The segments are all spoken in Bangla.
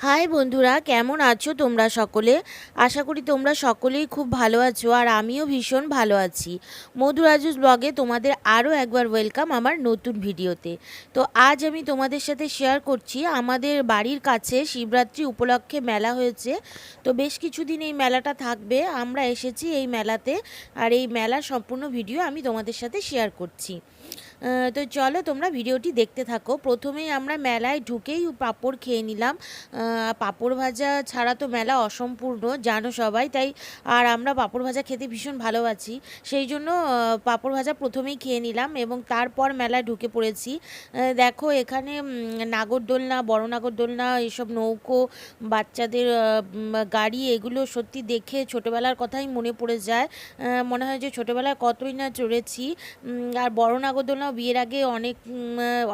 হাই বন্ধুরা, কেমন আছো তোমরা সকলে? আশা করি তোমরা সকলেই খুব ভালো আছো, আর আমিও ভীষণ ভালো আছি। মধুরাজুস ব্লগে তোমাদের আরও একবার ওয়েলকাম আমার নতুন ভিডিওতে। তো আজ আমি তোমাদের সাথে শেয়ার করছি আমাদের বাড়ির কাছে শিবরাত্রি উপলক্ষে মেলা হয়েছে। তো বেশ কিছুদিন এই মেলাটা থাকবে, আমরা এসেছি এই মেলাতে, আর এই মেলার সম্পূর্ণ ভিডিও আমি তোমাদের সাথে শেয়ার করছি। তো চলো তোমরা ভিডিওটি দেখতে থাকো। প্রথমেই আমরা মেলায় ঢুকেই পাঁপড় খেয়ে নিলাম। পাঁপড় ভাজা ছাড়া তো মেলা অসম্পূর্ণ, জানো সবাই, তাই আর আমরা পাঁপড় ভাজা খেতে ভীষণ ভালোবাসি, সেই জন্য পাঁপড় ভাজা প্রথমেই খেয়ে নিলাম এবং তারপর মেলায় ঢুকে পড়েছি। দেখো এখানে নাগরদোলনা, বড় নাগরদোলনা, এসব নৌকো, বাচ্চাদের গাড়ি, এগুলো সত্যি দেখে ছোটোবেলার কথাই মনে পড়ে যায়। মনে হয় যে ছোটোবেলায় কতই না চড়েছি। আর বড় নাগরদোলনাও বিয়ের আগে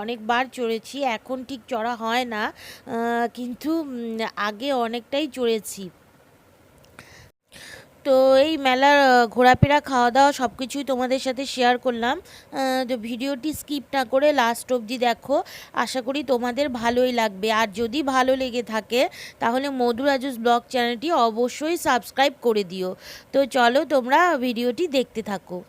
অনেকবার চড়েছি, এখন ঠিক চড়া হয় না, কিন্তু আগে অনেকটাই চড়েছি। তো এই মেলার ঘোরাফেরা, খাওয়া দাওয়া সব কিছুই তোমাদের সাথে শেয়ার করলাম। তো ভিডিওটি স্কিপ না করে লাস্ট অবধি দেখো, আশা করি তোমাদের ভালোই লাগবে। আর যদি ভালো লেগে থাকে তাহলে মধুরাজুস ব্লগ চ্যানেলটি অবশ্যই সাবস্ক্রাইব করে দিও। তো চলো তোমরা ভিডিওটি দেখতে থাকো।